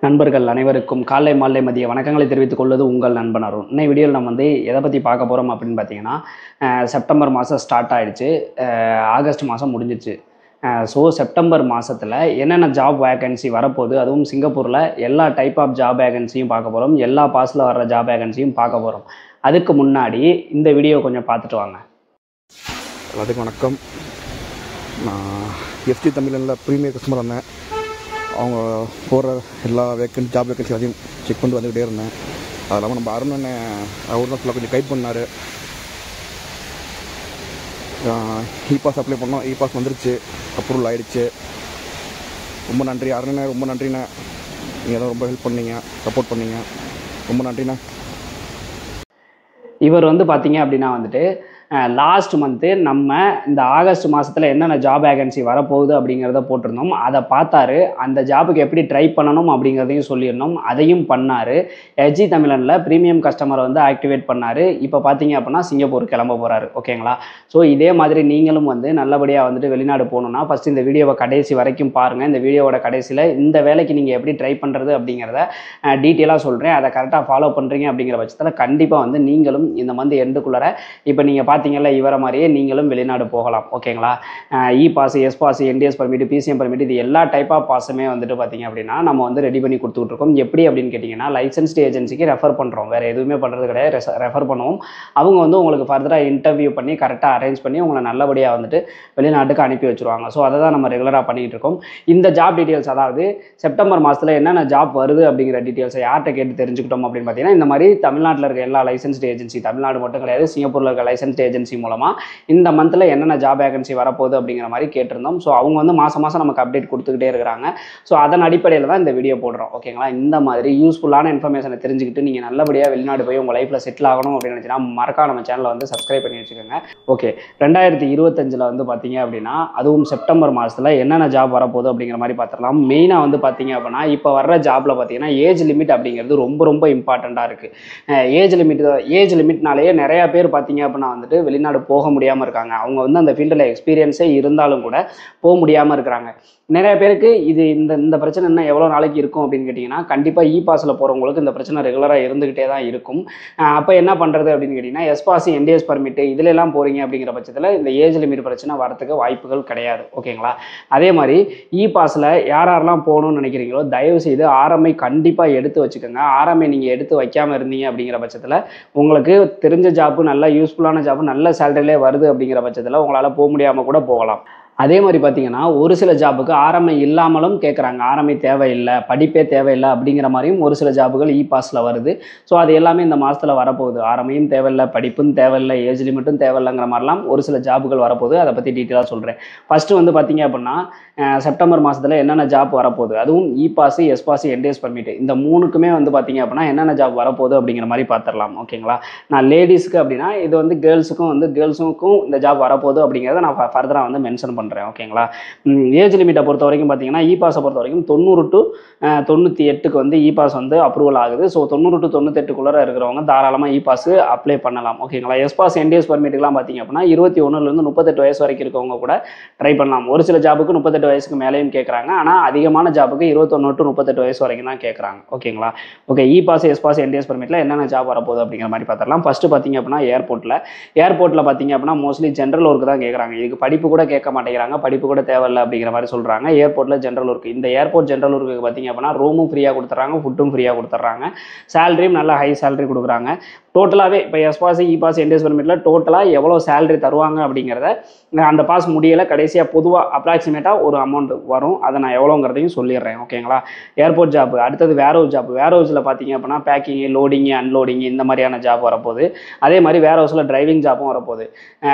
நண்பர்கள் அனைவருக்கும் காலை மாலை மதிய வணக்கங்களை தெரிவித்துக் கொள்வது உங்கள் நண்பன் அருண். இன்னைக்கு வீடியோவில் நம்ம எதை பற்றி பார்க்க போகிறோம் அப்படின்னு பார்த்தீங்கன்னா, செப்டம்பர் மாதம் ஸ்டார்ட் ஆகிடுச்சு, ஆகஸ்ட் மாதம் முடிஞ்சிச்சு. ஸோ செப்டம்பர் மாதத்தில் என்னென்ன ஜாப் வேகன்சி வரப்போகுது, அதுவும் சிங்கப்பூரில் எல்லா டைப் ஆஃப் ஜாப் வேகன்சியும் பார்க்க போகிறோம், எல்லா பாஸில் வர்ற ஜாப் வேகன்சியும் பார்க்க போகிறோம். அதுக்கு முன்னாடி இந்த வீடியோ கொஞ்சம் பார்த்துட்டு வாங்க. எல்லாத்துக்கும் வணக்கம். நான் எஃப்டி தமிழில் ப்ரீமியர் கஸ்டமர் வந்தேன். அவங்க போகிற எல்லா ஜாப் வேக்கன்சி அதையும் செக் பண்ணிட்டு வந்துக்கிட்டே இருந்தேன். அது இல்லாமல் நம்ம அருண் அவர் தான் ஃபுல்லாக கொஞ்சம் கைட் பண்ணார். இ பாஸ் அப்ளை பண்ணோம், இ பாஸ் வந்துருச்சு, அப்ரூவல் ஆகிடுச்சு. ரொம்ப நன்றி அருண், ரொம்ப நன்றிண்ணே. நீங்கள் தான் ரொம்ப ஹெல்ப் பண்ணீங்க, சப்போர்ட் பண்ணீங்க, ரொம்ப நன்றிண்ணே. இவர் பார்த்தீங்க அப்படின்னா லாஸ்ட் மந்த்து நம்ம இந்த ஆகஸ்ட் மாதத்தில் என்னென்ன ஜாப் வேகன்சி வரப்போகுது அப்படிங்கிறத போட்டிருந்தோம். அதை பார்த்தாரு, அந்த ஜாபுக்கு எப்படி ட்ரை பண்ணணும் அப்படிங்கிறதையும் சொல்லியிருந்தோம், அதையும் பண்ணார். எஃப்டி தமிழனில் ப்ரீமியம் கஸ்டமரை ஆக்டிவேட் பண்ணார். இப்போ பார்த்தீங்க அப்படின்னா சிங்கப்பூர் கிளம்ப போகிறாரு. ஓகேங்களா? ஸோ இதே மாதிரி நீங்களும் நல்லபடியாக வெளிநாடு போகணுன்னா ஃபஸ்ட்டு இந்த வீடியோவை கடைசி வரைக்கும் பாருங்கள். இந்த வீடியோவோட கடைசியில் இந்த வேலைக்கு நீங்கள் எப்படி ட்ரை பண்ணுறது அப்படிங்கிறத டீட்டெயிலாக சொல்கிறேன். அதை கரெக்டாக ஃபாலோ பண்ணுறீங்க அப்படிங்கிற பட்சத்தில் கண்டிப்பாக நீங்களும் இந்த மந்த் எண்டுக்குள்ளார இப்போ நீங்கள் பார்த்தீங்கல்ல இவரை மாதிரியே நீங்களும் வெளிநாடு போகலாம். ஓகேங்களா? E pass, S pass, NTS permit, PCM permit, இது எல்லா டைப் ஆஃப் பாஸுமே பார்த்தீங்க அப்படின்னா நம்ம ரெடி பண்ணி கொடுத்துட்டு இருக்கோம். எப்படி அப்படின்னு கேட்டிங்கன்னா, லைசன்ஸ்டு ஏஜென்சிக்கு ரெஃபர் பண்ணுறோம், வேறு எதுவுமே பண்ணுறது கிடையாது. ரெஃபர் பண்ணுவோம். அவங்க உங்களுக்கு ஃபர்தராக இன்டர்வியூ பண்ணி கரெக்டாக அரேஞ்ச் பண்ணி உங்களை நல்லபடியாக வெளிநாட்டுக்கு அனுப்பி வச்சுருவாங்க. ஸோ அதை தான் நம்ம ரெகுலராக பண்ணிகிட்டு இருக்கோம். இந்த ஜாப் டீட்டெயில்ஸ், அதாவது செப்டம்பர் மாதத்தில் என்னென்ன ஜாப் வருது அப்படிங்கிற டீட்டெயில்ஸை யார்கிட்ட கேட்டு தெரிஞ்சுக்கிட்டோம் அப்படின்னு பார்த்தீங்கன்னா, இந்த மாதிரி தமிழ்நாட்டில் இருக்க எல்லா லைசன்ஸ்டு ஏஜென்சி, தமிழ்நாடு மட்டும் கிடையாது, சிங்கப்பூரில் இருக்க லைசன்ஸ்டு ஏஜென்சி மூலமாக இந்த மந்தில் என்னென்ன ஜாப் வேகன்சி வரப்போகுது அப்படிங்கிற மாதிரி கேட்டிருந்தோம். ஸோ அவங்க மாதம் மாதம் நமக்கு அப்டேட் கொடுத்துக்கிட்டே இருக்கிறாங்க. ஸோ அதன் அடிப்படையில் தான் இந்த வீடியோ போடுறோம். ஓகேங்களா? இந்த மாதிரி யூஸ்ஃபுல்லான இன்ஃபர்மேஷனை தெரிஞ்சுக்கிட்டு நீங்கள் நல்லபடியாக வெளிநாடு போய் உங்கள் லைஃப்பில் செட்டில் ஆகணும் அப்படின்னு நினச்சினா மறக்காம நம்ம சேனலை சப்ஸ்கிரைப் பண்ணி வச்சுக்கோங்க. ஓகே, 2025 பார்த்தீங்க அப்படின்னா, அதுவும் செப்டம்பர் மாதத்தில் என்னென்ன ஜாப் வரப்போகுது அப்படிங்கிற மாதிரி பார்த்துடலாம். மெயினாக பார்த்தீங்க அப்படின்னா, இப்போ வர்ற ஜாப்பில் பார்த்தீங்கன்னா ஏஜ் லிமிட் அப்படிங்கிறது ரொம்ப ரொம்ப இம்பார்ட்டண்ட்டாக இருக்குது. ஏஜ் லிமிட்னாலேயே நிறையா பேர் பார்த்தீங்க அப்படின்னா வெளிநாடு போக முடியாமல் இருக்காங்க. அவங்க அந்த ஃபீல்டில் எக்ஸ்பீரியன்ஸே இருந்தாலும் கூட போக முடியாமல் இருக்கிறாங்க. நிறைய பேருக்கு இந்த பிரச்சனை இன்னும் எவ்வளோ நாளைக்கு இருக்கும் அப்படின்னு கேட்டிங்கன்னா, கண்டிப்பாக இ பாஸில் போகிறவங்களுக்கு இந்த பிரச்சனை ரெகுலராக இருந்துக்கிட்டே தான் இருக்கும். அப்போ என்ன பண்ணுறது அப்படின்னு கேட்டிங்கன்னா, எஸ் பாஸ், என்டிஎஸ் பர்மிட்டு இதிலெல்லாம் போகிறீங்க அப்படிங்கிற பட்சத்தில் இந்த ஏஜ் லிமிட் பிரச்சனை வரத்துக்கு வாய்ப்புகள் கிடையாது. ஓகேங்களா? அதே மாதிரி இ பாஸில் யாரெல்லாம் போகணும்னு நினைக்கிறீங்களோ தயவு செய்து ஆர்எம்ஐ கண்டிப்பாக எடுத்து வச்சுக்கோங்க. ஆர்எம்ஐ நீங்கள் எடுத்து வைக்காமல் இருந்தீங்க அப்படிங்கிற பட்சத்தில் உங்களுக்கு தெரிஞ்ச ஜாப்பு, நல்ல யூஸ்ஃபுல்லான ஜாப்பு, நல்ல சேலரியிலே வருது அப்படிங்கிற பட்சத்தில் உங்களால் போக முடியாமல் கூட போகலாம். அதே மாதிரி பார்த்தீங்கன்னா, ஒரு சில ஜாபுக்கு ஆர்எம்ஐ இல்லாமலும் கேட்குறாங்க. ஆர்எம்ஐ தேவையில்லை, படிப்பே தேவையில்லை அப்படிங்கிற மாதிரியும் ஒரு சில ஜாபுகள் இ பாஸில் வருது. ஸோ அது எல்லாமே இந்த மாதத்தில் வரப்போகுது. ஆர்எம்ஐயும் தேவையில்லை, படிப்பும் தேவையில்லை, ஏஜ் லிமிட்டும் தேவையில்லைங்கிற மாதிரிலாம் ஒரு சில ஜாபுகள் வரப்போகுது. அதை பற்றி டீட்டெயிலாக சொல்கிறேன். ஃபஸ்ட்டு பார்த்தீங்க அப்படின்னா, செப்டம்பர் மாதத்தில் என்னென்ன ஜாப் வரப்போகுது, அதுவும் E pass, S pass, NTS permit, இந்த மூணுக்குமே பார்த்தீங்க அப்படின்னா என்னென்ன ஜாப் வரப்போகுது அப்படிங்கிற மாதிரி பார்த்துடலாம். ஓகேங்களா? நான் லேடிஸ்க்கு அப்படின்னா இது கேர்ள்ஸுக்கும் இந்த ஜாப் வரப்போகுது அப்படிங்கிறத நான் ஃபர்தராக மென்ஷன் பண்ணுறேன். ஓகேங்களா? ஏஜ் லிமிட்டை பொறுத்த வரைக்கும் பார்த்தீங்கன்னா, இ பாஸை பொறுத்த வரைக்கும் 90 to 98க்கு இ பாஸ் அப்ரூவல் ஆகுது. ஸோ 90 to 98க்குள்ளே இருக்கிறவங்க தாராளமாக இ பாஸ் அப்ளை பண்ணலாம். ஓகேங்களா? எஸ் பாஸ், என்டிஎஸ் பர்மிட்டுக்கெலாம் பார்த்தீங்க அப்படின்னா 21 to 38 வயசு வரைக்கும் இருக்கவங்க கூட ட்ரை பண்ணலாம். ஒரு சில ஜாபுக்கு 38 வயசுக்கு மேலேயும் கேட்குறாங்க. ஆனால் அதிகமான ஜாபுக்கு 21 to 38 வயசு வரைக்கும் தான் கேட்குறாங்க. ஓகேங்களா? ஓகே, இ பாஸ், எஸ் பாஸ், என்டிஎஸ் பர்மிட்டில் என்னென்ன ஜாப் வரப்போகுது அப்படிங்கிற மாதிரி பார்த்துடலாம். ஃபஸ்ட்டு பார்த்தீங்க அப்படின்னா ஏர்போர்ட்டில் பார்த்தீங்க அப்படின்னா மோஸ்ட்லி ஜென்ரல் ஒர்க்கு தான் கேட்குறாங்க. இதுக்கு படிப்பு கூட கேட்க மாட்டேங்கிறாங்க, படிப்பு கூட தேவையில்லை அப்படிங்கிற மாதிரி சொல்கிறாங்க. ஏர்போர்ட்டில் ஜென்ரல் ஒர்க், இந்த ஏர்போர்ட் ஜென்ரல் ஒர்க்கு பார்த்தீங்க அப்படின்னா ரூமும் ஃப்ரீயாக கொடுத்துட்றாங்க, ஃபுட்டும் ஃப்ரீயாக கொடுத்துட்றாங்க, சேலரியும் நல்ல ஹை சேலரி கொடுக்குறாங்க. டோட்டலாகவே இப்போ S pass, e pass, NTS பர்மிட்டில் டோட்டலாக எவ்வளோ சேலரி தருவாங்க அப்படிங்கிறத அந்த பாஸ் முடியலை கடைசியாக பொதுவாக அப்ராக்சிமேட்டாக ஒரு அமௌண்ட் வரும். அதை நான் எவ்வளோங்கிறதையும் சொல்லிடுறேன். ஓகேங்களா? Airport job. அடுத்தது வேர்ஹவுஸ் ஜாப். வேர்ஹவுஸில் பார்த்தீங்க அப்படின்னா பேக்கிங்கு, லோடிங்கு, அன்லோடிங்கு இந்த மாதிரியான ஜாப் வரப்போகுது. அதே மாதிரி வேர்ஹவுஸில் டிரைவிங் ஜாப்பும் வரப்போகுது.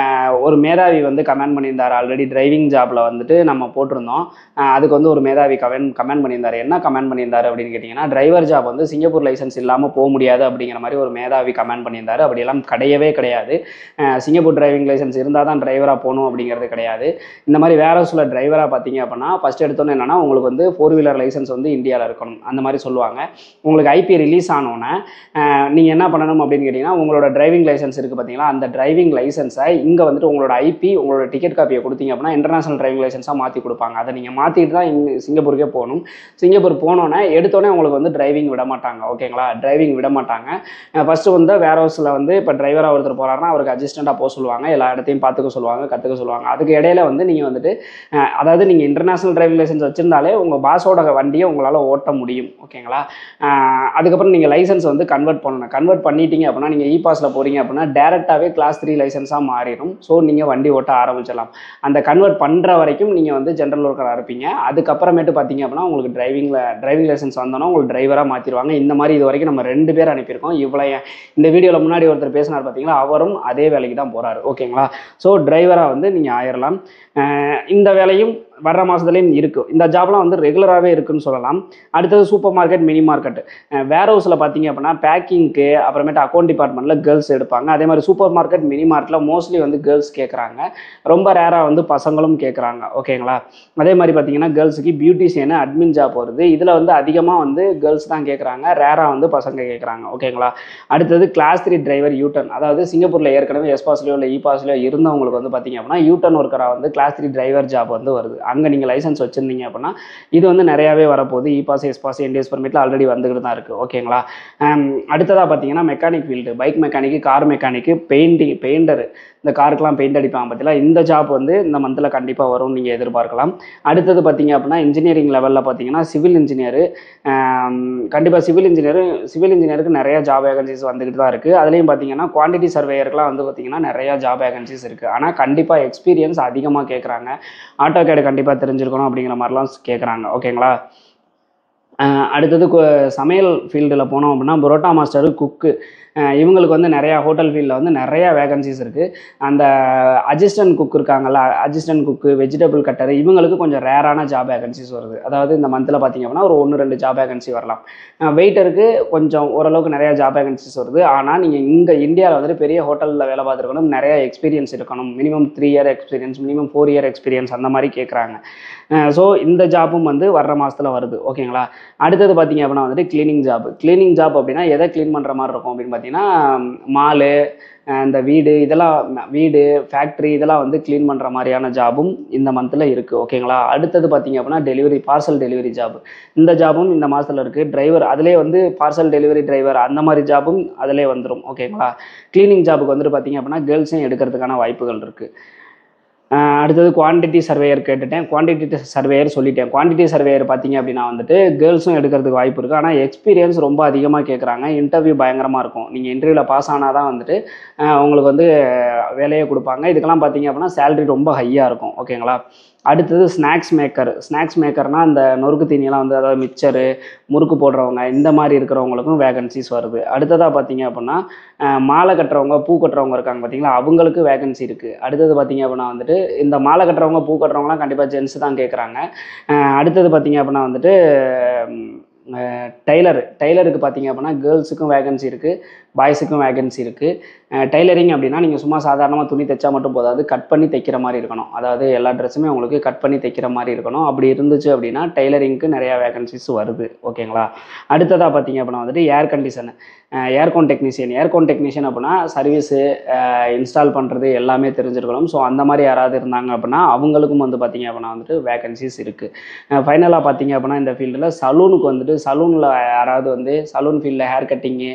ஒரு மேதாவி கமெண்ட் பண்ணியிருந்தார். ஆல்ரெடி டிரைவிங் ஜாப்பில் நம்ம போட்டிருந்தோம். அதுக்கு ஒரு மேதாவி கமெண்ட் பண்ணியிருந்தார். என்ன கமெண்ட் பண்ணியிருந்தார் அப்படின்னு கேட்டிங்கன்னா, டிரைவர் ஜாப் சிங்கப்பூர் லைசன்ஸ் இல்லாமல் போக முடியாது அப்படிங்கிற மாதிரி ஒரு மேதாவி கமெண்ட் கமெண்ட் பண்ணியிருந்தாரு. அப்படியெல்லாம் கிடையாது. சிங்கப்பூர் டிரைவிங் லைசன்ஸ் இருந்தால் தான் டிரைவராக போகணும் அப்படிங்கிறது கிடையாது. இந்த மாதிரி வேற சில டிரைவராக பார்த்தீங்க அப்படின்னா ஃபஸ்ட் எடுத்தோன்னே என்னென்னா உங்களுக்கு வந்து 4 வீலர் லைசன்ஸ் வந்து இந்தியாவில் இருக்கணும் அந்த மாதிரி சொல்லுவாங்க. உங்களுக்கு ஐபி ரிலீஸ் ஆனோன்னே நீங்கள் என்ன பண்ணணும் அப்படின்னு கேட்டிங்கன்னா உங்களோட டிரைவிங் லைசன்ஸ் இருக்குது பார்த்தீங்களா, அந்த டிரைவிங் லைசன்ஸை இங்கே வந்துட்டு உங்களோட ஐபி உங்களோட டிக்கெட் காப்பியை கொடுத்தீங்க அப்படின்னா இன்டர்நேஷனல் டிரைவிங் லைசன்ஸாக மாற்றி கொடுப்பாங்க. அதை நீங்கள் மாற்றிட்டு தான் இங்கே சிங்கப்பூருக்கே போகணும். சிங்கப்பூர் போனோன்னே எடுத்தோடனே உங்களுக்கு வந்து டிரைவிங் விட மாட்டாங்க. ஓகேங்களா, டிரைவிங் விட மாட்டாங்க. ஃபஸ்ட்டு வந்து வேர் ஹவுஸில் வந்து இப்போ டிரைவராக ஒருத்தர் போகிறாருன்னா அவருக்கு அசிஸ்டண்ட்டாக போக சொல்லுவாங்க, எல்லா இடத்தையும் பார்த்துக்க சொல்லுவாங்க, கற்றுக்க சொல்லுவாங்க. அதுக்கு இடையில வந்து நீங்கள் வந்துட்டு அதாவது நீங்கள் இன்டர்நேஷனல் டிரைவிங் லைசன்ஸ் வச்சுருந்தாலே உங்கள் பாஸோட வண்டியை உங்களால் ஓட்ட முடியும். ஓகேங்களா, அதுக்கப்புறம் நீங்கள் லைசன்ஸ் வந்து கன்வெர்ட் பண்ணணும். கன்வெர்ட் பண்ணிட்டீங்க அப்படின்னா நீங்கள் இ பாஸில் போகிறீங்க அப்படின்னா டேரெக்டாகவே கிளாஸ் 3 லைசன்ஸாக மாறிடும். ஸோ நீங்கள் வண்டி ஓட்ட ஆரம்பிச்சிடலாம். அந்த கன்வெர்ட் பண்ணுற வரைக்கும் நீங்கள் வந்து ஜென்ரல் ஒர்க்கராக இருப்பீங்க. அதுக்கப்புறமேட்டு பார்த்தீங்க அப்படின்னா உங்களுக்கு டிரைவிங் லைசன்ஸ் வந்தோன்னா உங்களுக்கு டிரைவராக மாற்றிடுவாங்க. இந்த மாதிரி இது வரைக்கும் நம்ம 2 பேர் அனுப்பியிருக்கோம். இவ்வளோ இந்த வீடியோவில் முன்னாடி ஒருத்தர் பேசினார் பார்த்தீங்களா, அவரும் அதே வேலைக்கு தான் போகிறாரு. ஓகேங்களா, ஸோ டிரைவராக வந்து நீங்கள் ஆயிடலாம். இந்த வேலையும் வர்ற மாதத்துலேயும் இருக்குது. இந்த ஜாப்லாம் வந்து ரெகுலராகவே இருக்குதுன்னு சொல்லலாம். அடுத்தது சூப்பர் மார்க்கெட், மினி மார்க்கெட். வேர் ஹவுஸில் பார்த்தீங்க அப்படின்னா பேக்கிங்க்கு அப்புறமேட்டு அக்கௌண்ட் டிபார்ட்மெண்ட்டில் கேர்ள்ஸ் எடுப்பாங்க. அதே மாதிரி சூப்பர் மார்க்கெட், மினி மார்க்கெட்டில் மோஸ்ட்லி வந்து கேர்ள்ஸ் கேட்குறாங்க. ரொம்ப ரேராக வந்து பசங்களும் கேட்குறாங்க. ஓகேங்களா, அதே மாதிரி பார்த்தீங்கன்னா கேர்ள்ஸுக்கு பியூட்டிஷியன், அட்மின் ஜாப் வருது. இதில் வந்து அதிகமாக வந்து கேர்ள்ஸ் தான் கேட்குறாங்க, ரேராக வந்து பசங்க கேட்குறாங்க. ஓகேங்களா, அடுத்தது கிளாஸ் 3 டிரைவர் யூட்டர்ன். அதாவது சிங்கப்பூரில் ஏற்கனவே எஸ் பாஸ்லையோ இல்லை இ பாஸ்லையோ இருந்தவங்களுக்கு வந்து பார்த்தீங்க அப்படின்னா யூட்டர்ன் ஒர்க்கராக வந்து கிளாஸ் 3 டிரைவர் ஜாப் வந்து வருது. அங்கே நீங்கள் லைசன்ஸ் வச்சுருந்தீங்க அப்படின்னா இது வந்து நிறையாவே வரப்போகுது. E pass, S pass, NTS பர்மிட்டில் ஆல்ரெடி வந்துக்கிட்டு தான் இருக்குது. ஓகேங்களா, அடுத்ததாக பார்த்தீங்கன்னா mechanic field, bike mechanic, car mechanic, painter, இந்த காருக்கெலாம் பெயிண்ட் அடிப்பாங்க பார்த்தீங்களா, இந்த ஜாப் வந்து இந்த மந்தில் கண்டிப்பாக வரும், நீங்கள் எதிர்பார்க்கலாம். அடுத்தது பார்த்தீங்க அப்படின்னா இன்ஜினியரிங் லெவலில் பார்த்தீங்கன்னா சிவில் இன்ஜினியரு, கண்டிப்பாக சிவில் இன்ஜினியருக்கு நிறையா ஜாப் வேகன்சிஸ் வந்துக்கிட்டு தான் இருக்குது. அதுலேயும் பார்த்தீங்கன்னா குவான்டிட்டி சர்வேயருக்குலாம் வந்து பார்த்தீங்கன்னா நிறையா ஜாப் வேகன்சிஸ் இருக்குது. ஆனால் கண்டிப்பாக எக்ஸ்பீரியன்ஸ் அதிகமாக கேட்குறாங்க. ஆட்டோகேடு கண்டிப்பாக தெரிஞ்சிருக்கணும் அப்படிங்கிற மாதிரிலாம் கேட்குறாங்க. ஓகேங்களா, அடுத்தது சமையல் ஃபீல்டில் போனோம் அப்படின்னா புரோட்டா மாஸ்டரு, குக்கு, இவங்களுக்கு வந்து நிறையா ஹோட்டல் ஃபீல்டில் வந்து நிறையா வேகன்சிஸ் இருக்குது. அந்த அசிஸ்டன்ட் குக் இருக்காங்கல்ல, அசிஸ்டன்ட் குக்கு, வெஜிடபிள் கட்டர், இவங்களுக்கு கொஞ்சம் ரேரான ஜாப் வேகன்சிஸ் வருது. அதாவது இந்த மந்தில் பார்த்திங்க அப்படின்னா ஒரு 1-2 ஜாப் வேகன்சி வரலாம். வெயிட்டருக்கு கொஞ்சம் ஓரளவுக்கு நிறையா ஜாப் வேகன்சிஸ் வருது. ஆனால் நீங்கள் இங்கே இந்தியாவில் வந்துட்டு பெரிய ஹோட்டலில் வேலை பார்த்துருக்கணும், நிறையா எக்ஸ்பீரியன்ஸ் இருக்கணும், minimum 3 year experience, minimum 4 year experience அந்த மாதிரி கேட்குறாங்க. ஸோ இந்த ஜாப்பும் வந்து வர்ற மாதத்தில் வருது. ஓகேங்களா, அடுத்தது பார்த்திங்க அப்படின்னா வந்துட்டு க்ளீனிங் ஜாப் அப்படின்னா எதை க்ளீன் பண்ணுற மாதிரி இருக்கும் அப்படின்னு பார்த்தீங்கன்னா மாலு, இந்த வீடு ஃபேக்ட்ரி இதெல்லாம் வந்து க்ளீன் பண்ணுற மாதிரியான ஜாபும் இந்த மந்தில் இருக்குது. ஓகேங்களா, அடுத்தது பார்த்திங்க அப்படின்னா பார்சல் டெலிவரி ஜாப், இந்த ஜாபும் இந்த மாதத்தில் இருக்குது. டிரைவர் அதிலே வந்து பார்சல் டெலிவரி டிரைவர் அந்த மாதிரி ஜாபும் அதிலே வந்துடும். ஓகேங்களா, க்ளீனிங் ஜாபுக்கு வந்துட்டு பார்த்திங்க அப்படின்னா கேர்ள்ஸையும் எடுக்கிறதுக்கான வாய்ப்புகள் இருக்குது. அடுத்தது குவான்டிட்டி சர்வேயர் கேட்டுட்டேன், குவான்டிட்டி சர்வேயர் சொல்லிட்டேன். குவான்டிட்டி சர்வேயர் பார்த்தீங்க அப்படின்னா வந்துட்டு கேர்ள்ஸும் எடுக்கிறதுக்கு வாய்ப்பு இருக்குது. ஆனால் எக்ஸ்பீரியன்ஸ் ரொம்ப அதிகமாக கேட்குறாங்க. இன்டர்வியூ பயங்கரமாக இருக்கும். நீங்கள் இன்டர்வியூவில் பாஸ் ஆனால் தான் வந்துட்டு உங்களுக்கு வந்து வேலையை கொடுப்பாங்க. இதுக்கெல்லாம் பார்த்தீங்க அப்படின்னா சேலரி ரொம்ப ஹையாக இருக்கும். ஓகேங்களா, அடுத்தது ஸ்நாக்ஸ் மேக்கர்னால் அந்த நொறுக்கு தீனியெல்லாம் வந்து அதாவது மிக்சரு, முறுக்கு போடுறவங்க இந்த மாதிரி இருக்கிறவங்களுக்கும் வேகன்சிஸ் வருது. அடுத்ததாக பார்த்தீங்க அப்படின்னா மாலை கட்டுறவங்க, பூ கட்டுறவங்க இருக்காங்க பார்த்தீங்களா, அவங்களுக்கு வேகன்சி இருக்குது. அடுத்தது பார்த்தீங்க அப்படின்னா வந்துட்டு இந்த மாலை கட்டுறவங்க, பூ கட்டுறவங்களாம் கண்டிப்பாக ஜென்ஸ் தான் கேட்குறாங்க. அடுத்தது பார்த்தீங்க அப்படின்னா வந்துட்டு டைலருக்கு பார்த்தீங்க அப்படின்னா கேர்ள்ஸுக்கும் வேகன்சி இருக்குது, பாய்ஸுக்கும் வேகன்சி இருக்குது. டைலரிங் அப்படின்னா நீங்கள் சும்மா சாதாரணமாக துணி தைச்சா மட்டும் போதாது, கட் பண்ணி தைக்கிற மாதிரி இருக்கணும். அதாவது எல்லா ட்ரெஸ்ஸுமே உங்களுக்கு கட் பண்ணி தைக்கிற மாதிரி இருக்கணும். அப்படி இருந்துச்சு அப்படின்னா டைலரிங்க்கு நிறையா வேகன்சிஸ் வருது. ஓகேங்களா, அடுத்ததாக பார்த்தீங்க அப்படின்னா வந்துட்டு ஏர்கான் டெக்னீஷியன் அப்படின்னா சர்வீஸு இன்ஸ்டால் பண்ணுறது எல்லாமே தெரிஞ்சிருக்கணும். ஸோ அந்த மாதிரி யாராவது இருந்தாங்க அப்படின்னா அவங்களுக்கும் வந்து பார்த்திங்க அப்படின்னா வந்துட்டு வேகன்சிஸ் இருக்குது. ஃபைனலாக பார்த்தீங்க அப்படின்னா இந்த ஃபீல்டில் சலூனுக்கு வந்துட்டு சலூனில் யாராவது வந்து சலூன் ஃபீல்டில் ஹேர் கட்டிங்கு,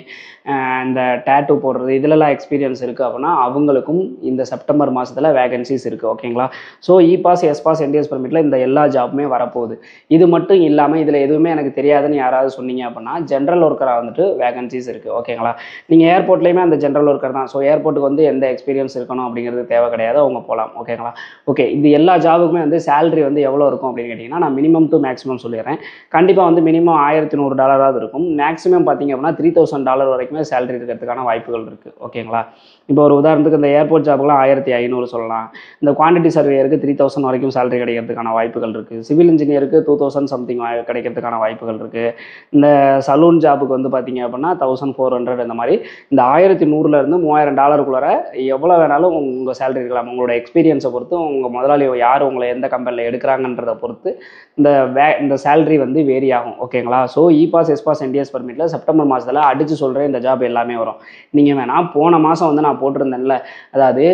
இந்த டேட்டூ போடுறது இதிலெல்லாம் எக்ஸ்பீரியன்ஸ் இருக்குது அப்படின்னா அவங்களுக்கும் இந்த செப்டம்பர் மாதத்தில் வேகன்சிஸ் இருக்குது. ஓகேங்களா, ஸோ இ பாஸ், எஸ் பாஸ், என்டிஎஸ் பர்மிட்டில் இந்த எல்லா ஜாப்புமே வரப்போகுது. இது மட்டும் இல்லாமல் இதில் எதுவுமே எனக்கு தெரியாதுன்னு யாராவது சொன்னீங்க அப்படின்னா ஜென்ரல் ஒர்க்கராக வந்துட்டு வேகன்சிஸ் இருக்குது. ஓகேங்களா, நீங்கள் ஏர்போர்ட்லேயுமே அந்த ஜென்ரல் ஒர்க்கர் தான். ஸோ ஏர்போர்ட்டுக்கு வந்து எந்த எக்ஸ்பீரியன்ஸ் இருக்கணும் அப்படிங்கிறது தேவை கிடையாது, அவங்க போகலாம். ஓகேங்களா, ஓகே, இது எல்லா ஜாபுக்குமே வந்து சேலரி வந்து எவ்வளோ இருக்கும் அப்படின்னு கேட்டிங்கன்னா நான் மினிமம் டு மேக்ஸிமம் சொல்லிடுறேன். கண்டிப்பாக வந்து மினிமம் $1100 இருக்கும். மேக்ஸிமம் பார்த்தீங்க அப்படின்னா $3000 வரைக்குமே சேலரி இருக்கிறதுக்கான வாய்ப்புகள் இருக்குது. ஓகேங்களா? இப்போ ஒரு உதாரணத்துக்கு இந்த ஏர்போர்ட் ஜாபுக்குலாம் 1500 சொல்லலாம். இந்த குவான்டிட்டி சர்வேயருக்கு 3000 வரைக்கும் சேலரி கிடைக்கிறதுக்கான வாய்ப்புகள் இருக்குது. சிவில் இன்ஜினியருக்கு 2000 சம்திங் கிடைக்கிறதுக்கான வாய்ப்புகள் இருக்குது. இந்த சலூன் ஜாபுக்கு வந்து பார்த்தீங்க அப்படின்னா 1400 இந்த மாதிரி இந்த $1100லேருந்து $3000க்குள்ளார எவ்வளோ வேணாலும் உங்கள் சேலரி இருக்கலாம். உங்களோட எக்ஸ்பீரியன்ஸை பொறுத்து, உங்கள் முதலாளி யார் உங்களை எந்த கம்பெனியில் எடுக்கிறாங்கன்றதை பொறுத்து இந்த சேலரி வந்து வேரி ஆகும். ஓகேங்களா? ஸோ இபாஸ், எஸ்பாஸ், என்டிஎஸ் பர்மிட்டில் செப்டம்பர் மாதத்தில் அடித்து சொல்கிறேன் இந்த ஜாப் எல்லாமே வரும். நீங்கள் வேணால் போன மாதம் வந்து நான் போட்டிருந்தேன்ல, அதாவது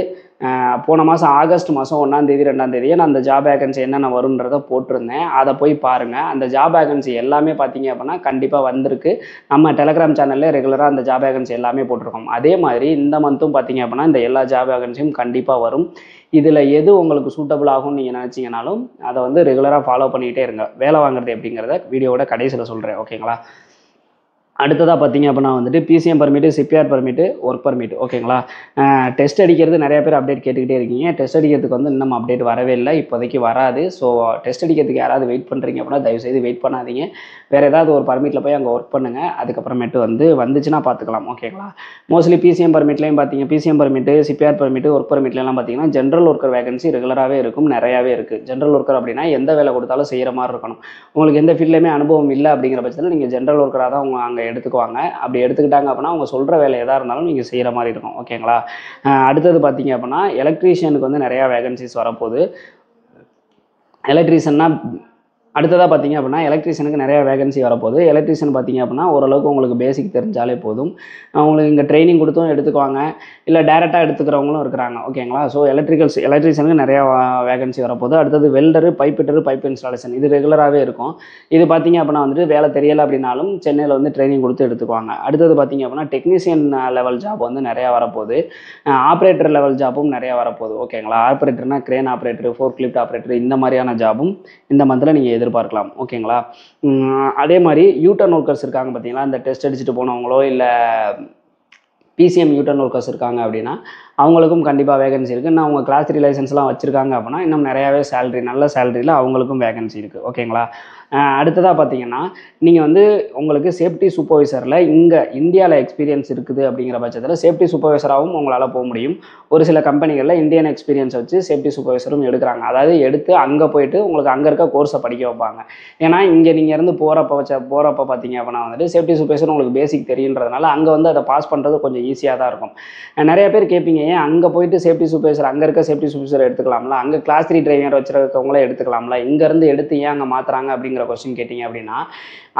போன மாதம் ஆகஸ்ட் மாதம் 1ஆம் தேதி 2ஆம் தேதியே நான் அந்த ஜாப் வேகன்சி என்னென்ன வரும்ன்றதை போட்டிருந்தேன். அதை போய் பாருங்கள். அந்த ஜாப் வேகன்சி எல்லாமே பார்த்தீங்க அப்படின்னா கண்டிப்பாக வந்திருக்கு. நம்ம டெலகிராம் சேனலில் ரெகுலராக அந்த ஜாப் வேகன்சி எல்லாமே போட்டிருக்கோம். அதே மாதிரி இந்த மந்த்தும் பார்த்தீங்க அப்படின்னா இந்த எல்லா ஜாப் வேகன்சியும் கண்டிப்பாக வரும். இதில் எது உங்களுக்கு சூட்டபிள் ஆகும்னு நீங்கள் நினச்சிங்கனாலும் அதை வந்து ரெகுலராக ஃபாலோ பண்ணிக்கிட்டே இருங்க. வேலை வாங்குறது எப்படிங்கிறத வீடியோவோட கடைசியில் சொல்கிறேன். ஓகேங்களா? அடுத்ததாக பார்த்தீங்க அப்படின்னா வந்துட்டு PCM permit, CPR permit, work permit. ஓகேங்களா? டெஸ்ட் அடிக்கிறது நிறைய பேர் அப்டேட் கேட்டுக்கிட்டே இருக்கீங்க. டெஸ்ட் அடிக்கிறதுக்கு வந்து இன்னும் அப்டேட் வரவே இல்லை, இப்போதைக்கு வராது. ஸோ டெஸ்ட் அடிக்கிறதுக்கு யாராவது வெயிட் பண்ணுறீங்க அப்படின்னா தயவுசெய்து வெயிட் பண்ணாதீங்க. வேறு ஏதாவது ஒரு பர்மிட்டில் போய் அங்கே ஒர்க் பண்ணுங்கள். அதுக்கப்புறமேட்டு வந்து வந்துச்சுன்னா பார்த்துக்கலாம். ஓகேங்களா? மோஸ்ட்லி பிசிஎம் பர்மிட்லேயும் பார்த்தீங்க, PCM permit, CPR permit, work பர்மிட்லாம் பார்த்தீங்கன்னா ஜென்ரல் ஒர்க்கர் வேகன்சி ரெகுலராகவே இருக்கும், நிறையாவே இருக்குது. ஜென்ரல் ஒர்க்கர் அப்படின்னா எந்த வேலை கொடுத்தாலும் செய்கிற மாதிரி இருக்கணும். உங்களுக்கு எந்த ஃபீல்ட்லையுமே அனுபவம் இல்லை அப்படிங்கிற பட்சத்தில் நீங்கள் ஜென்ரல் ஒர்க்கராக தான் அவங்க அங்கே எடுத்துக்குவாங்க. அப்படி எடுத்துக்கிட்டாங்க அப்படின்னா அவங்க சொல்கிற வேலை எதாக இருந்தாலும் நீங்கள் செய்கிற மாதிரி இருக்கும். ஓகேங்களா? அடுத்தது பார்த்தீங்க அப்படின்னா எலக்ட்ரீஷியனுக்கு வந்து நிறையா வேகன்சிஸ் வரப்போகுது. எலக்ட்ரீஷியன்னா அடுத்ததாக பார்த்தீங்க அப்படின்னா எலக்ட்ரீஷியனுக்கு நிறையா வேகன்சி வரப்போகுது. எலக்ட்ரீஷியன் பார்த்தீங்க அப்படின்னா ஓரளவுக்கு உங்களுக்கு பேசிக் தெரிஞ்சாலே போதும். உங்களுக்கு இங்கே ட்ரைனிங் கொடுத்தும் எடுத்துக்குவாங்க, இல்லை டேரெக்டாக எடுத்துக்கிறவங்களும் இருக்கிறாங்க. ஓகேங்களா? ஸோ எலக்ட்ரீஷியனுக்கு நிறையா வேகன்சி வரப்போகுது. அடுத்தது welder, pipe fitter, pipe installation இது ரெகுலராகவே இருக்கும். இது பார்த்தீங்க அப்படின்னா வந்துட்டு வேலை தெரியலை அப்படின்னாலும் சென்னையில் வந்து ட்ரைனிங் கொடுத்து எடுத்துக்குவாங்க. அடுத்தது பார்த்தீங்க அப்படின்னா டெக்னீஷியன் லெவல் ஜாப் வந்து நிறையா வரப்போகுது. ஆப்ரேட்டர் லெவல் ஜாப்பும் நிறையா வரப்போகுது. ஓகேங்களா? ஆப்ரேட்டர்னா crane operator, forklift operator இந்த மாதிரியான ஜாபும் இந்த மந்தில் நீங்கள் எதிர்பார்க்கலாம். ஓகேங்களா? அதே மாதிரி யூட்டர்ன் ஒர்க்கர்ஸ் இருக்காங்க பார்த்தீங்களா, இந்த டெஸ்ட் அடிச்சுட்டு போனவங்களோ இல்லை பிசிஎம் யூட்டர்ன் ஒர்க்கர்ஸ் இருக்காங்க அப்படின்னா அவங்களுக்கும் கண்டிப்பாக வேகன்சி இருக்குது. இன்னும் அவங்க கிளாஸ் 3 லைசன்ஸ்லாம் வச்சுருக்காங்க அப்படின்னா இன்னும் நிறையாவே சேலரி, நல்ல சேலரியில் அவங்களுக்கும் வேகன்சி இருக்குது. ஓகேங்களா? அடுத்ததாக பார்த்தீங்கன்னா நீங்கள் வந்து உங்களுக்கு சேஃப்டி சூப்பர்வைசரில் இங்கே இந்தியாவில் எக்ஸ்பீரியன்ஸ் இருக்குது அப்படிங்கிற பட்சத்தில் சேஃப்டி சூப்பர்வைசராகவும் உங்களால் போக முடியும். ஒரு சில கம்பெனிகளில் இந்தியன் எக்ஸ்பீரியன்ஸை வச்சு சேஃப்டி சூப்பர்வைசரும் எடுக்கிறாங்க. அதாவது எடுத்து அங்கே போயிட்டு உங்களுக்கு அங்கே இருக்க கோர்ஸை படிக்க வைப்பாங்க. ஏன்னா இங்கே நீங்கள் இருந்து போகிறப்ப பார்த்தீங்க அப்படின்னா வந்துட்டு சேஃப்டி சூப்பர்வைசர் உங்களுக்கு பேசிக் தெரியுன்றதுனால அங்கே வந்து அதை பாஸ் பண்ணுறது கொஞ்சம் ஈஸியாக தான் இருக்கும். நிறைய பேர் கேட்பீங்க, ஏன் அங்கே போயிட்டு சேஃப்டி சூப்பர்வைசர் அங்கே இருக்க சேஃப்டி சூப்பர்வைசர் எடுத்துக்கலாம்ல, அங்கே கிளாஸ் 3 டிரைவர் வச்சுருக்கவங்களே எடுத்துக்கலாம்ல, இங்கேருந்து எடுத்து ஏன் அங்கே மாற்றுறாங்க அப்படிங்கிற கொஸ்டின் கேட்டிங்க அப்படின்னா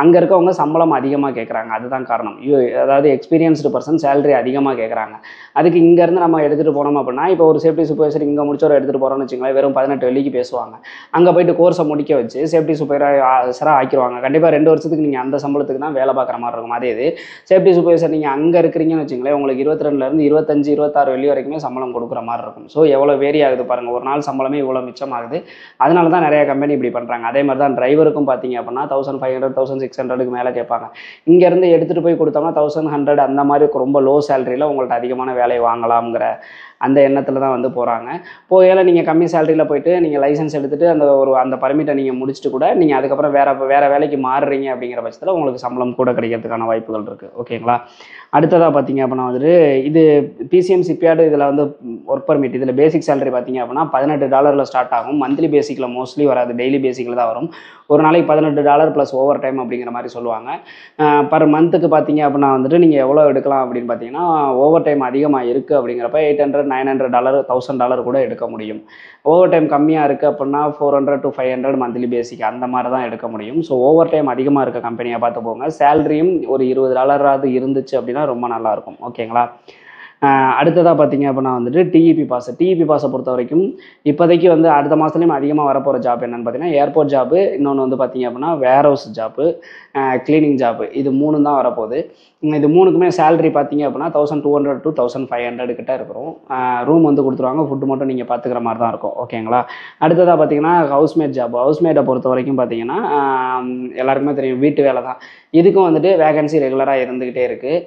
அங்கே இருக்கவங்க சம்பளம் அதிகமாக கேட்குறாங்க. அதுதான் காரணம். அதாவது எக்ஸ்பீரியன்ஸ்டு பர்சன் சேலரி அதிகமாக கேட்குறாங்க. அதுக்கு இங்கேருந்து நம்ம எடுத்துகிட்டு போனோம் அப்படின்னா இப்போ ஒரு சேஃப்டி சூப்பர்வைசர் இங்கே முடிச்சவரை எடுத்துகிட்டு போகிறோம்னு வச்சுங்களேன், வெறும் 18 வெள்ளிக்கு பேசுவாங்க. அங்கே போயிட்டு கோர்ஸை முடிக்க வச்சு சேஃப்டி சூப்பர்வைசராக ஆக்கிடுவாங்க. கண்டிப்பாக 2 வருஷத்துக்கு நீங்கள் அந்த சம்பளத்துக்கு தான் வேலை பார்க்குற மாதிரி இருக்கும். அதே இது சேஃப்டி சூப்பர்வைசர் நீங்கள் அங்கே இருக்கிறீங்கன்னு வச்சுங்களேன், உங்களுக்கு 22லேருந்து 25, 26 வெள்ளி வரைக்குமே சம்பளம் கொடுக்குற மாதிரி இருக்கும். ஸோ எவ்வளோ வேரி ஆகுது பாருங்கள், ஒரு நாள் சம்பளமே இவ்வளோ மிச்சமாகுது. அதனால தான் நிறைய கம்பெனி இப்படி பண்ணுறாங்க. அதே மாதிரி தான் டிரைவருக்கும் பார்த்தீங்க அப்படின்னா 1500, 1600க்கு மேலே கேட்பாங்க. இங்கேருந்து எடுத்துகிட்டு போய் கொடுத்தோம்னா 1100 அந்த மாதிரி ரொம்ப லோ சேலரியில் உங்கள்கிட்ட அதிகமான வேலையை வாங்கலாம்ங்கிற அந்த எண்ணத்தில் தான் வந்து போகிறாங்க. போகையில் நீங்கள் கம்மி சேலரியில் போயிட்டு நீங்கள் லைசன்ஸ் எடுத்துகிட்டு அந்த பர்மிட்டை நீங்கள் முடிச்சுட்டு கூட நீங்கள் அதுக்கப்புறம் வேறு வேலைக்கு மாறுறீங்க அப்படிங்கிற பட்சத்தில் உங்களுக்கு சம்பளம் கூட கிடைக்கிறதுக்கான வாய்ப்புகள் இருக்குது. ஓகேங்களா? அடுத்ததாக பார்த்தீங்க அப்படின்னா வந்துட்டு இது பிசிஎம் சிபிஆர் இதில் வந்து ஒர்க் பர்மிட் இதில் பேசிக் சேலரி பார்த்தீங்க அப்படின்னா $18 ஸ்டார்ட் ஆகும். மந்த்லி பேசிக்கில் மோஸ்ட்லி வராது, டெய்லி பேசிக்கில் தான் வரும். ஒரு நாளைக்கு $18 ப்ளஸ் ஓவர் டைம் அப்படிங்கிற மாதிரி சொல்லுவாங்க. பர் மந்த்துக்கு பார்த்தீங்க அப்படின்னா வந்துட்டு நீங்கள் எவ்வளோ எடுக்கலாம் அப்படின்னு பார்த்தீங்கன்னா ஓவர் டைம் அதிகமாக இருக்குது அப்படிங்கிறப்ப $800, $900, $1000 கூட எடுக்க முடியும். ஓவர் டைம் கம்மியாக இருக்குது அப்படின்னா $400 to $500 மந்த்லி பேசிக் அந்த மாதிரி தான் எடுக்க முடியும். ஸோ ஓவர் டைம் அதிகமாக இருக்க கம்பெனியை பார்த்து போங்க. சேலரியும் ஒரு $20 இருந்துச்சு அப்படின்னா ரொம்ப நல்லாயிருக்கும். ஓகேங்களா? அடுத்ததாக பார்த்தீங்க அப்படின்னா வந்துட்டு டிஇபி பாஸை பொறுத்த வரைக்கும் இப்போதைக்கு வந்து அடுத்த மாதத்துலேயும் அதிகமாக வரப்போகிற ஜாப் என்னென்னு பார்த்தீங்கன்னா ஏர்போர்ட் ஜாப்பு, இன்னொன்று வந்து பார்த்தீங்க அப்படின்னா வேர் ஹவுஸ் ஜாப்பு, கிளீனிங் ஜாப்பு, இது 3 தான் வரப்போகுது. இது 3க்குமே சேலரி பார்த்தீங்க அப்படின்னா 1200 to 1500 கிட்ட இருக்கிறோம். ரூம் வந்து கொடுத்துருவாங்க, ஃபுட்டு மட்டும் நீங்கள் பார்த்துக்கிற மாதிரி தான் இருக்கும். ஓகேங்களா? அடுத்ததாக பார்த்தீங்கன்னா ஹவுஸ்மேட் ஜாப். ஹவுஸ்மேட்டை பொறுத்த வரைக்கும் பார்த்தீங்கன்னா எல்லாருக்குமே தெரியும், வீட்டு வேலை தான். இதுக்கும் வந்துட்டு வேகன்சி ரெகுலராக இருந்துக்கிட்டே இருக்குது.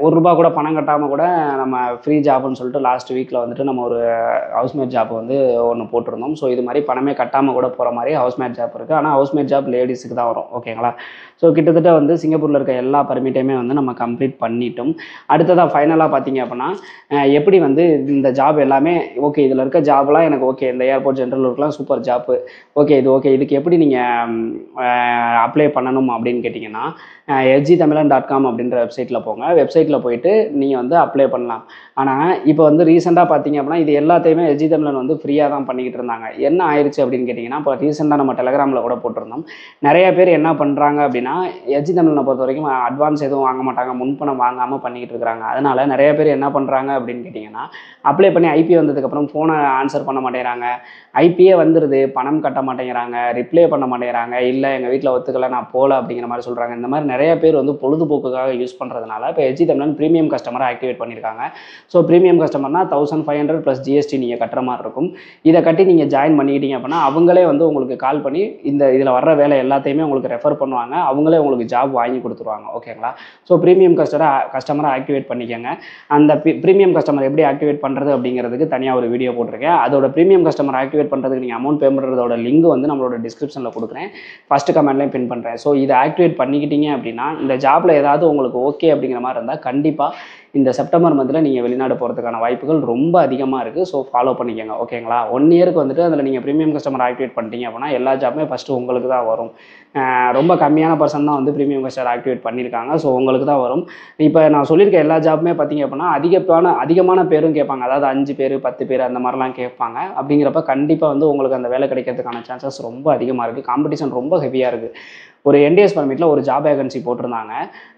₹1 கூட பணம் கட்டாமல் கூட நம்ம ஃப்ரீ ஜாப்னு சொல்லிட்டு லாஸ்ட் வீக்கில் வந்துட்டு நம்ம ஒரு ஹவுஸ்மேட் ஜாப் வந்து ஒன்று போட்டிருந்தோம். ஸோ இது மாதிரி பணமே கட்டாமல் கூட போகிற மாதிரி ஹவுஸ்மேட் ஜாப் இருக்குது. ஆனால் ஹவுஸ்மேட் ஜாப் லேடிஸுக்கு தான் வரும். ஓகேங்களா? ஸோ கிட்டத்தட்ட வந்து சிங்கப்பூரில் இருக்க எல்லா பர்மிட்டையுமே வந்து நம்ம கம்ப்ளீட் பண்ணிட்டோம். அடுத்ததாக ஃபைனலாக பார்த்தீங்க அப்படின்னா எப்படி வந்து இந்த ஜாப் எல்லாமே ஓகே, இதில் இருக்க ஜாப்லாம் எனக்கு ஓகே, இந்த ஏர்போர்ட் ஜென்ரல் ஒர்க்லாம் சூப்பர் ஜாப்பு, ஓகே இது ஓகே, இதுக்கு எப்படி நீங்கள் அப்ளை பண்ணணும் அப்படின்னு கேட்டிங்கன்னா FGTamilan.com அப்படின்ற வெப்சைட்டில் போங்க. வெப்சைட்டில் போயிட்டு நீங்கள் வந்து அப்ளை பண்ணலாம். ஆனால் இப்போ வந்து ரீசெண்டாக பார்த்தீங்க அப்படின்னா இது எல்லாத்தையுமே FG Tamilan வந்து ஃப்ரீயாக தான் பண்ணிக்கிட்டு இருந்தாங்க. என்ன ஆயிடுச்சு அப்படின்னு கேட்டிங்கன்னா, இப்போ ரீசெண்டாக நம்ம டெலகிராமில் கூட போட்டிருந்தோம். நிறைய பேர் என்ன பண்ணுறாங்க அப்படின்னா FG Tamilan பொறுத்த வரைக்கும் அட்வான்ஸ் எதுவும் வாங்க மாட்டாங்க, முன்பணம் வாங்காமல் பண்ணிக்கிட்டு இருக்கிறாங்க. அதனால் நிறைய பேர் என்ன பண்ணுறாங்க அப்படின்னு கேட்டிங்கன்னா, அப்ளை பண்ணி ஐபி வந்ததுக்கப்புறம் ஃபோனை ஆன்சர் பண்ண மாட்டேங்கிறாங்க, ஐபியே வந்துடுது, பணம் கட்ட மாட்டேங்கிறாங்க, ரிப்ளை பண்ண மாட்டேங்கிறாங்க, இல்லை எங்கள் வீட்டில் ஒத்துக்கலை நான் போகல அப்படிங்கிற மாதிரி சொல்கிறாங்க. இந்த மாதிரி நிறைய பேர் வந்து பொழுதுபோக்குக்காக யூஸ் பண்ணுறதுனால இப்போ FG Tamilan ப்ரீமியம் கஸ்டமரை ஆக்டிவேட் பண்ணியிருக்காங்க. ஸோ ப்ரீமியம் கஸ்டமர்னா 1500 + GST நீங்கள் கட்டுற மாதிரி இருக்கும். இதை கட்டி நீங்கள் ஜாயின் பண்ணிக்கிட்டீங்க அப்படின்னா அவங்களே வந்து உங்களுக்கு கால் பண்ணி இதில் வர்ற வேலை எல்லாத்தையுமே உங்களுக்கு ரெஃபர் பண்ணுவாங்க, அவங்களே உங்களுக்கு ஜாப் வாங்கி கொடுத்துருவாங்க. ஓகேங்களா? ஸோ ப்ரீமியம் கஸ்டமரை ஆக்டிவேட் பண்ணிக்கோங்க. அந்த ப்ரீமியம் கஸ்டமர் எப்படி ஆக்டிவேட் பண்ணுறது அப்படிங்கிறதுக்கு தனியாக ஒரு வீடியோ போட்டிருக்கேன். அதோட ப்ரீமியம் கஸ்டமர் ஆக்டிவேட் பண்ணுறதுக்கு நீங்கள் அமௌண்ட் பே பண்ணுறதோட லிங்க் வந்து நம்மளோட டிஸ்கிரிப்ஷனில் கொடுக்குறேன், ஃபஸ்ட்டு கமெண்ட்லேயும் பின் பண்ணுறேன். ஸோ இதை ஆக்டிவேட் பண்ணிக்கிட்டீங்க அப்படின்னா இந்த ஜாப்பில் ஏதாவது உங்களுக்கு ஓகே அப்படிங்கிற மாதிரி இருந்தால் கண்டிப்பாக இந்த செப்டம்பர் மந்தில் நீங்கள் வெளிநாடு போகிறதுக்கான வாய்ப்புகள் ரொம்ப அதிகமாக இருக்குது. ஸோ ஃபாலோ பண்ணிக்கோங்க. ஓகேங்களா? 1 இயருக்கு வந்துட்டு அதில் நீங்கள் ப்ரீமியம் கஸ்டமர் ஆக்டிவேட் பண்ணிட்டீங்க அப்படின்னா எல்லா ஜாப்புமே ஃபஸ்ட்டு உங்களுக்கு தான் வரும். ரொம்ப கம்மியான பர்சன் தான் வந்து ப்ரீமியம் கஸ்டமர் ஆக்டிவேட் பண்ணியிருக்காங்க. ஸோ உங்களுக்கு தான் வரும். இப்போ நான் சொல்லியிருக்க எல்லா ஜாப்புமே பார்த்தீங்க அப்படின்னா அதிகமான பேரும் கேட்பாங்க. அதாவது 5 பேர் 10 பேர் அந்த மாதிரிலாம் கேட்பாங்க. அப்படிங்கிறப்ப கண்டிப்பாக வந்து உங்களுக்கு அந்த வேலை கிடைக்கிறதுக்கான சான்சஸ் ரொம்ப அதிகமாக இருக்குது. காம்படிஷன் ரொம்ப ஹெவியாக இருக்குது. ஒரு NDS பர்மிட்டில் ஒரு ஜாப் வேகன்சி போட்டிருந்தாங்க.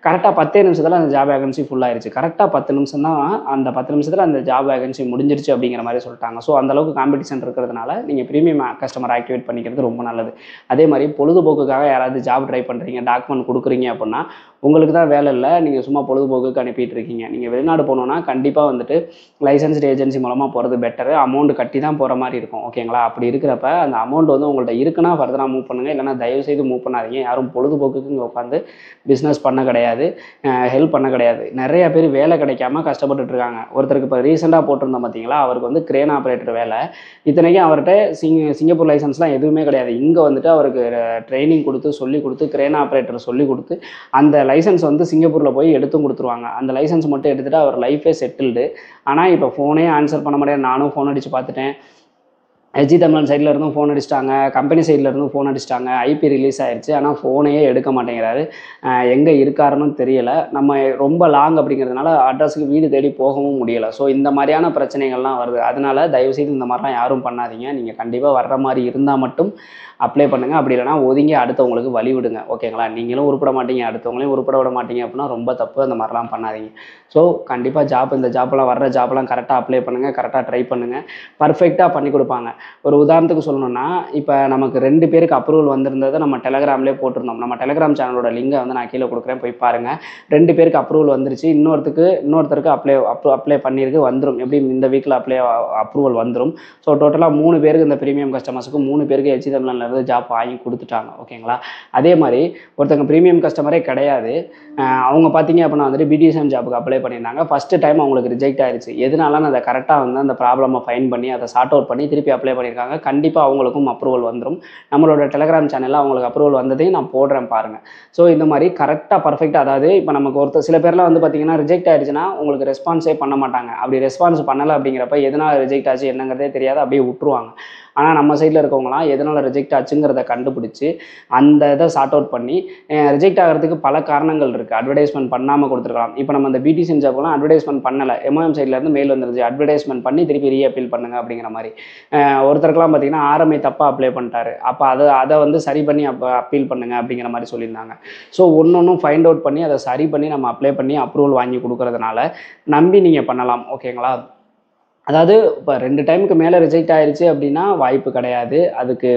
கரெக்டாக 10 நிமிஷத்தில் அந்த ஜாப் வேகன்சி ஃபுல்லாகிருச்சு. கரெக்டாக 10 நிமிஷம் தான், அந்த 10 நிமிஷத்தில் அந்த ஜாப் வேகன்சி முடிஞ்சிருச்சு அப்படிங்கிற மாதிரி சொல்லிட்டாங்க. ஸோ அந்தளவுக்கு காம்படிஷன் இருக்கிறதுனால நீங்கள் ப்ரீமியம் கஸ்டமர் ஆக்டிவேட் பண்ணிக்கிறது ரொம்ப நல்லது. அதே மாதிரி பொழுதுபோக்குக்காக யாராவது ஜாப் ட்ரை பண்ணுறீங்க, டாக்குமெண்ட் கொடுக்குறீங்க அப்படின்னா உங்களுக்கு தான் வேலை இல்லை, நீங்கள் சும்மா பொழுதுபோக்குக்கு அனுப்பிட்டு இருக்கீங்க. நீங்கள் வெளிநாடு போகணுன்னா கண்டிப்பாக வந்துட்டு லைசன்ஸ்டு ஏஜென்சி மூலமாக போகிறது பெட்டரு. அமௌண்ட் கட்டி தான் போகிற மாதிரி இருக்கும். ஓகேங்களா? அப்படி இருக்கிறப்ப அந்த அமௌண்ட் வந்து உங்கள்கிட்ட இருக்குன்னா ஃபர்தராக மூவ் பண்ணுங்கள், இல்லைனா தயவுசெய்து மூவ் பண்ணாதீங்க. யாரும் பொழுதுபோக்குக்கு இங்கே உட்காந்து பிஸ்னஸ் பண்ண கிடையாது, ஹெல்ப் பண்ண கிடையாது. நிறைய பேர் வேலை கிடைக்காம கஷ்டப்பட்டுட்டு இருக்காங்க. ஒருத்தருக்கு இப்போ ரீசெண்டாக போட்டிருந்தோம் பார்த்தீங்களா, அவருக்கு வந்து கிரேன் ஆப்ரேட்டர் வேலை. இத்தனைக்கும் அவர்கிட்ட சிங்கப்பூர் லைசன்ஸ்லாம் எதுவுமே கிடையாது. இங்கே வந்துட்டு அவருக்கு ட்ரைனிங் கொடுத்து சொல்லி கொடுத்து கிரேன் ஆப்ரேட்டர் சொல்லி கொடுத்து அந்த லைசன்ஸ் வந்து சிங்கப்பூரில் போய் எடுத்தும் கொடுத்துருவாங்க. அந்த லைசன்ஸ் மட்டும் எடுத்துகிட்டு அவர் லைஃபே செட்டில்டு. ஆனால் இப்போ ஃபோனே ஆன்சர் பண்ண முடியாது. நானும் ஃபோன் அடித்து பார்த்துட்டேன். FG Tamilan சைடில் இருந்தும் ஃபோன் அடிச்சிட்டாங்க, கம்பெனி சைடில் இருந்தும் ஃபோன் அடிச்சிட்டாங்க. ஐபி ரிலீஸ் ஆயிடுச்சு, ஆனால் ஃபோனையே எடுக்க மாட்டேங்கிறாரு. எங்கே இருக்காருன்னு தெரியலை. நம்ம ரொம்ப லாங் அப்படிங்கிறதுனால அட்ரஸுக்கு வீடு தேடி போகவும் முடியலை. ஸோ இந்த மாதிரியான பிரச்சனைகள்லாம் வருது. அதனால் தயவுசெய்து இந்த மாதிரிலாம் யாரும் பண்ணாதீங்க. நீங்கள் கண்டிப்பாக வர்ற மாதிரி இருந்தால் மட்டும் அப்ளை பண்ணுங்கள். அப்படி இல்லைனா ஒதுங்கி அடுத்தவங்களுக்கு வழி விடுங்க. ஓகேங்களா? நீங்களும் உருப்பட மாட்டீங்க, அடுத்தவங்களையும் உருப்பட விட மாட்டீங்க அப்படின்னா ரொம்ப தப்பு. அந்த மாதிரிலாம் பண்ணாதீங்க. ஸோ கண்டிப்பாக இந்த ஜாப்லாம் வர்ற ஜாப்லாம் கரெக்டாக அப்ளை பண்ணுங்கள், கரெக்டாக ட்ரை பண்ணுங்கள், பர்ஃபெக்டாக பண்ணி கொடுப்பாங்க. ஒரு உதாரணத்துக்கு சொல்லணும்னா, இப்போ நமக்கு 2 பேருக்கு அப்ரூவல் வந்திருந்ததை நம்ம டெலகிராம்லேயே போட்டிருந்தோம். நம்ம டெலகிராம் சேனலோட லிங்கை வந்து நான் கீழே கொடுக்குறேன், போய் பாருங்கள். 2 பேருக்கு அப்ரூவல் வந்துருச்சு. இன்னொருத்தருக்கு அப்ளை பண்ணியிருக்கு, வந்துடும். எப்படி இந்த வீக்கில் அப்ரூவல் வந்துடும். ஸோ டோட்டலாக 3 பேருக்கு இந்த ப்ரீமியம் கஸ்டமர்ஸுக்கு 3 பேருக்கு FG Tamilan ஜாப் வாங்கி கொடுத்துட்டாங்க. ஓகேங்களா? அதே மாதிரி ஒருத்தங்க ப்ரீமியம் கஸ்டமரே கிடையாது, அவங்க பார்த்தீங்க அப்படின்னா வந்துட்டு BDSM ஜாப்புக்கு அப்ளை பண்ணியிருந்தாங்க. ஃபஸ்ட்டு டைம் அவங்களுக்கு ரிஜெக்ட் ஆயிடுச்சு. எதனால அதை கரெக்டாக வந்து அந்த ப்ராப்ளமை ஃபைன் பண்ணி அதை சார்ட் அவுட் பண்ணி திருப்பி அப்ளை பண்ணியிருக்காங்க. கண்டிப்பாக அவங்களுக்கும் அப்ரூவல் வந்துடும். நம்மளோட டெலகிராம் சேனலில் அவங்களுக்கு அப்ரூவல் வந்ததையும் நான் போடுறேன் பாருங்கள். ஸோ இந்த மாதிரி கரெக்டாக பர்ஃபெக்டாக, அதாவது இப்போ நமக்கு சில பேர்லாம் வந்து பார்த்தீங்கன்னா ரிஜெக்ட் ஆயிடுச்சுன்னா உங்களுக்கு ரெஸ்பான்ஸே பண்ண மாட்டாங்க. அப்படி ரெஸ்பான்ஸ் பண்ணலை அப்படிங்கிறப்ப எதனால் ரிஜெக்ட் ஆச்சு என்னங்கிறதே தெரியாது, அப்படியே விட்டுருவாங்க. ஆனால் நம்ம சைடில் இருக்கவங்களாம் எதனால் ரிஜெக்ட் ஆச்சுங்கிறத கண்டுபிடிச்சி அந்த இதை சார்ட் அவுட் பண்ணி, ரிஜெக்ட் ஆகிறதுக்கு பல காரணங்கள் இருக்குது. அட்வர்டைஸ்மெண்ட் பண்ணாமல் கொடுத்துருக்கலாம். இப்போ நம்ம அந்த BTC ஜாப்லாம் அட்வர்டைஸ்மெண்ட் பண்ணலை, MOM சைட்லேருந்து மெயில் வந்துருச்சு, அட்வர்டைஸ்மெண்ட் பண்ணி திருப்பி ரீஅப்பீல் பண்ணுங்கள் அப்படிங்கிற மாதிரி. ஒருத்தருக்குலாம் பார்த்தீங்கன்னா RMI தப்பாக அப்ளை பண்ணிட்டாரு. அப்போ அதை வந்து சரி பண்ணி அப்பீல் பண்ணுங்கள் அப்படிங்கிற மாதிரி சொல்லியிருந்தாங்க. ஸோ ஒன்றும் ஃபைண்ட் அவுட் பண்ணி அதை சரி பண்ணி நம்ம அப்ளை பண்ணி அப்ரூவல் வாங்கி கொடுக்கறதுனால நம்பி நீங்கள் பண்ணலாம். ஓகேங்களா? அதாவது இப்போ 2 டைமுக்கு மேலே ரிஜெக்ட் ஆயிருச்சு அப்படின்னா வாய்ப்பு கிடையாது. அதுக்கு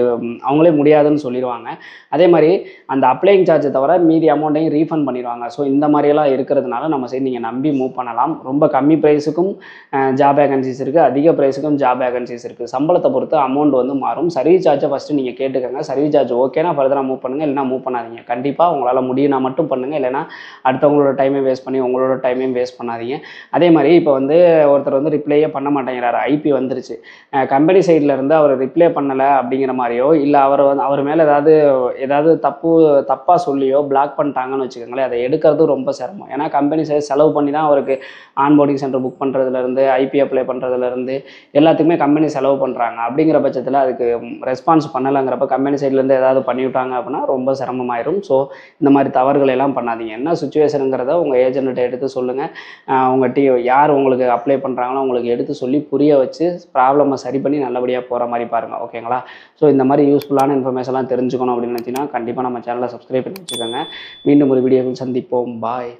அவங்களே முடியாதுன்னு சொல்லிருவாங்க. அதே மாரி அந்த அப்ளையிங் சார்ஜை தவிர மீதி அமௌண்ட்டையும் ரீஃபண்ட் பண்ணிருவாங்க. ஸோ இந்த மாரியெல்லாம் இருக்கிறதுனால நம்ம சைடு நீங்கள் நம்பி மூவ் பண்ணலாம். ரொம்ப கம்மி ப்ரைஸுக்கும் ஜாப் வேகன்சிஸ் இருக்குது, அதிக ப்ரைஸுக்கும் ஜாப் வேகன்சிஸ் இருக்குது. சம்பளத்தை பொறுத்து அமௌண்ட் வந்து மாறும். சர்வீஸ் சார்ஜை ஃபஸ்ட்டு நீங்கள் கேட்டுக்கோங்க. சர்வீஸ் சார்ஜ் ஓகேனா ஃபர்தராக மூவ் பண்ணுங்கள், இல்லைனா மூவ் பண்ணாதீங்க. கண்டிப்பாக உங்களால் முடியும்னா மட்டும் பண்ணுங்கள், இல்லைனா அடுத்தவங்களோட டைமையும் வேஸ்ட் பண்ணி உங்களோட டைமையும் வேஸ்ட் பண்ணாதீங்க. அதே மாதிரி இப்போ வந்து ஒருத்தர் வந்து ரிப்ளையே பண்ண மாட்டேங்கிறாரு, ஐபி வந்துருச்சு, கம்பெனி சைடில் இருந்து அவர் ரிப்ளை பண்ணலை அப்படிங்கிற மாதிரியோ, இல்லை அவர் மேலே ஏதாவது தப்பாக சொல்லியோ பிளாக் பண்ணிட்டாங்கன்னு வச்சுக்கோங்களேன், அதை எடுக்கிறது ரொம்ப சிரமம். ஏன்னா கம்பெனி சைடு செலவு பண்ணி தான் அவருக்கு ஆன்போர்டிங் சென்டர் புக் பண்ணுறதுலேருந்து ஐபி அப்ளை பண்ணுறதுலேருந்து எல்லாத்துக்குமே கம்பெனி செலவு பண்ணுறாங்க. அப்படிங்கிற பட்சத்தில் அதுக்கு ரெஸ்பான்ஸ் பண்ணலைங்கிறப்ப கம்பெனி சைட்லேருந்து ஏதாவது பண்ணிவிட்டாங்க அப்படின்னா ரொம்ப சிரமமாயிரும். ஸோ இந்த மாதிரி தவறுகளை எல்லாம் பண்ணாதீங்க. என்ன சுச்சுவேஷனுங்கிறத உங்கள் ஏஜென்ட்டை எடுத்து சொல்லுங்கள். உங்கள் யார் உங்களுக்கு அப்ளை பண்ணுறாங்களோ அவங்களுக்கு எடுத்து சொல்லி புரிய வச்சு ப்ராப்ளமை சரி பண்ணி நல்லபடியாக போகிற மாதிரி பாருங்கள். ஓகேங்களா? ஸோ இந்த மாதிரி யூஸ்ஃபுல்லான இன்ஃபர்மேஷன்லாம் தெரிஞ்சுக்கணும் அப்படின்னு நினச்சிங்கன்னா கண்டிப்பாக நம்ம சேனலை சப்ஸ்கிரைப் பண்ணி வச்சுக்கோங்க. மீண்டும் ஒரு வீடியோவில் சந்திப்போம். பாய்.